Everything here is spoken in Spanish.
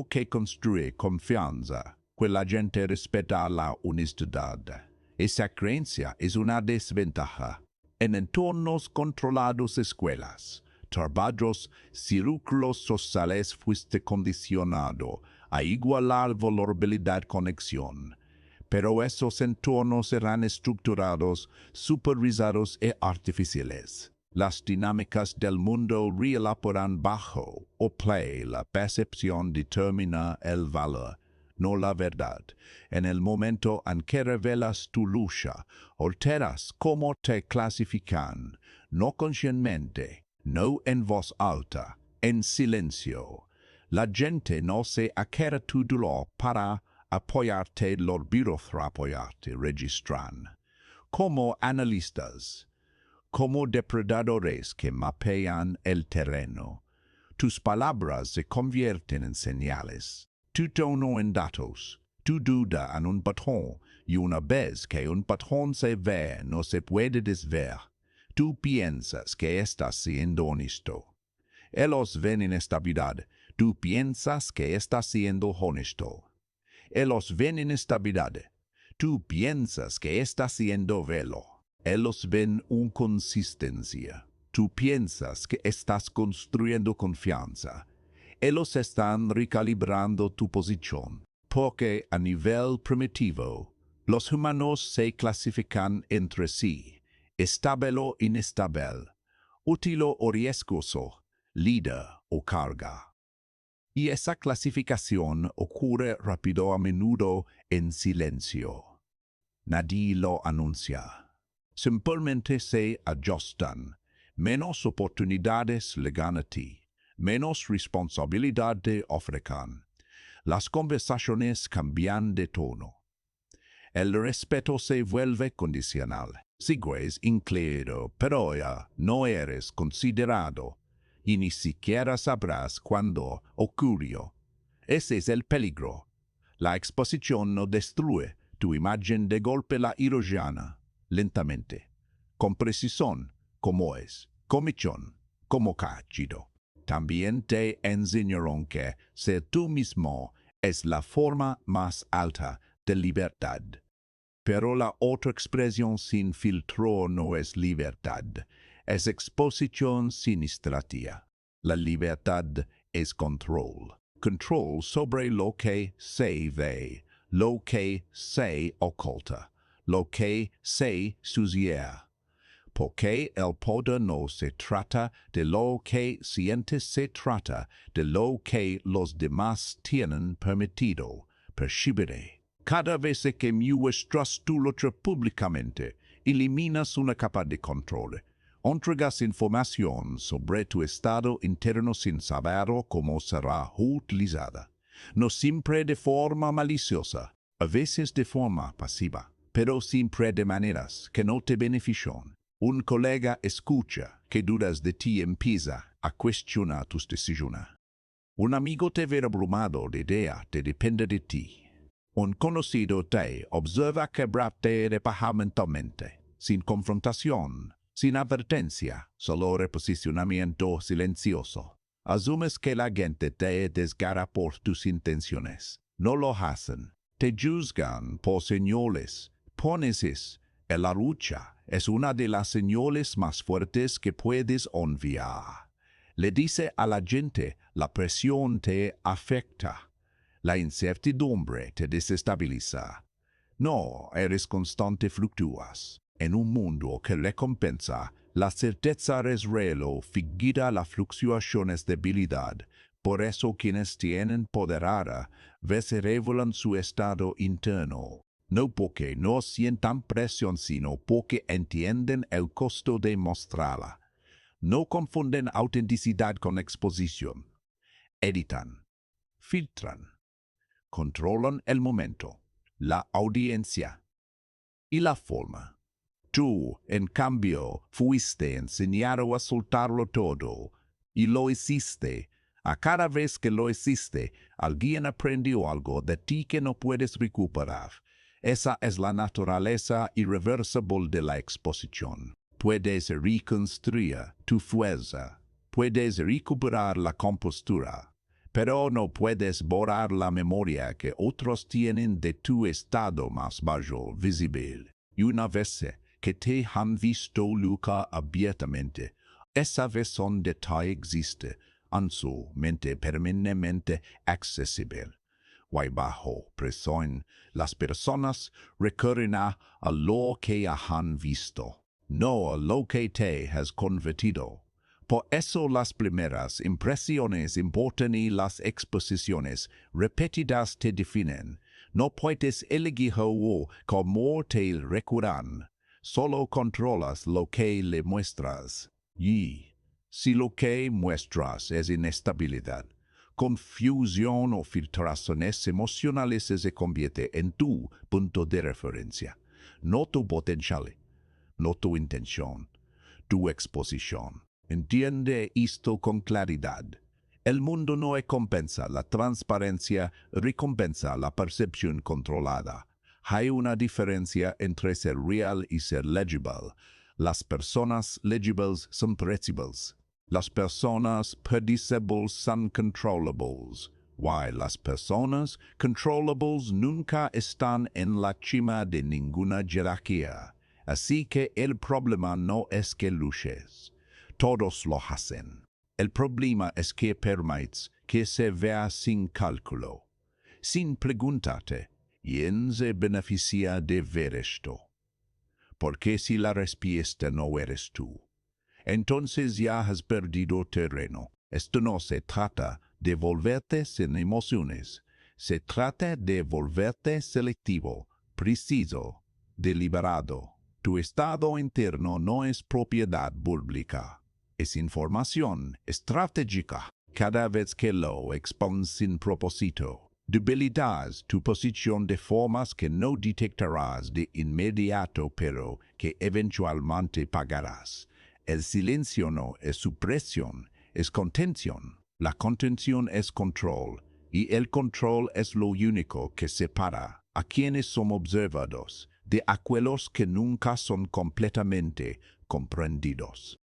que construye confianza, que la gente respeta la honestidad. Esa creencia es una desventaja. En entornos controlados escuelas, trabajos, círculos sociales fuiste condicionado a igualar vulnerabilidad conexión. Pero esos entornos serán estructurados, supervisados e artificiales. Las dinámicas del mundo real operan bajo o play. La percepción determina el valor, no la verdad. En el momento en que revelas tu lucha, alteras cómo te clasifican, no conscientemente, no en voz alta, en silencio. La gente no se adquiere tu dolor para apoyarte, lo olvido apoyarte, registran. Como analistas, como depredadores que mapean el terreno, tus palabras se convierten en señales, tu tono en datos, tu duda en un patrón, y una vez que un patrón se ve, no se puede desver. Tú piensas que estás siendo honesto. Ellos ven inestabilidad. Tú piensas que estás siendo honesto. Ellos ven inestabilidad. Tú piensas que estás siendo velo. Ellos ven inconsistencia. Tú piensas que estás construyendo confianza. Ellos están recalibrando tu posición. Porque a nivel primitivo, los humanos se clasifican entre sí, estable o inestable, útil o riesgoso, líder o carga. Y esa clasificación ocurre rápido a menudo en silencio. Nadie lo anuncia. Simplemente se ajustan. Menos oportunidades le ganan a ti. Menos responsabilidad te ofrecen. Las conversaciones cambian de tono. El respeto se vuelve condicional. Sigues incluido, pero ya no eres considerado. Y ni siquiera sabrás cuándo ocurrió. Ese es el peligro. La exposición no destruye, tu imagen de golpe la erosiona, lentamente, con precisión, como es, comisión, como cachido. También te enseñaron que ser tú mismo es la forma más alta de libertad. Pero la otra expresión sin filtro no es libertad, es exposición sin estrategia. La libertad es control. Control sobre lo que se ve, lo que se oculta, lo que se sugiere. Porque el poder no se trata de lo que sientes, se trata de lo que los demás tienen permitido percibir. Cada vez que muestras tu lucha públicamente, eliminas una capa de control. Entregas información sobre tu estado interno sin saber cómo será utilizada. No siempre de forma maliciosa, a veces de forma pasiva, pero siempre de maneras que no te benefician. Un colega escucha que dudas de ti y empieza a cuestionar tus decisiones. Un amigo te ve abrumado de idea que depende de ti. Un conocido te observa quebrarte mentalmente, sin confrontación, sin advertencia, solo reposicionamiento silencioso. Asumes que la gente te desgarra por tus intenciones. No lo hacen. Te juzgan por señales. Pones en la lucha. Es una de las señales más fuertes que puedes enviar. Le dice a la gente, la presión te afecta. La incertidumbre te desestabiliza. No, eres constante, fluctúas. En un mundo que recompensa, la certeza es reloj, figura la fluctuación es debilidad. Por eso quienes tienen poder ahora, veces revelan su estado interno. No porque no sientan presión, sino porque entienden el costo de mostrarla. No confunden autenticidad con exposición. Editan. Filtran. Controlan el momento, la audiencia y la forma. Tú, en cambio, fuiste enseñado a soltarlo todo y lo hiciste. A cada vez que lo hiciste, alguien aprendió algo de ti que no puedes recuperar. Esa es la naturaleza irreversible de la exposición. Puedes reconstruir tu fuerza, puedes recuperar la compostura, pero no puedes borrar la memoria que otros tienen de tu estado más bajo visible. Y una vez que te han visto lucrar abiertamente, esa versión de ti existe en su mente permanentemente accesible. Y bajo presión, las personas recurren a lo que han visto, no a lo que te has convertido. Por eso las primeras impresiones importan y las exposiciones repetidas te definen. No puedes elegir como te recuerdan, solo controlas lo que le muestras. Y si lo que muestras es inestabilidad, confusión o filtraciones emocionales se convierte en tu punto de referencia, no tu potencial, no tu intención, tu exposición. Entiende esto con claridad. El mundo no recompensa la transparencia, recompensa la percepción controlada. Hay una diferencia entre ser real y ser legible. Las personas legibles son predecibles. Las personas predecibles son controllables. While las personas controllables nunca están en la cima de ninguna jerarquía. Así que el problema no es que luches. Todos lo hacen. El problema es que permites que se vea sin cálculo, sin preguntarte, ¿quién se beneficia de ver esto? Porque si la respuesta no eres tú, entonces ya has perdido terreno. Esto no se trata de volverte sin emociones, se trata de volverte selectivo, preciso, deliberado. Tu estado interno no es propiedad pública. Es información estratégica. Cada vez que lo expones sin propósito, debilidad tu posición de formas que no detectarás de inmediato, pero que eventualmente pagarás. El silencio no es supresión, es contención. La contención es control, y el control es lo único que separa a quienes son observados de aquellos que nunca son completamente comprendidos.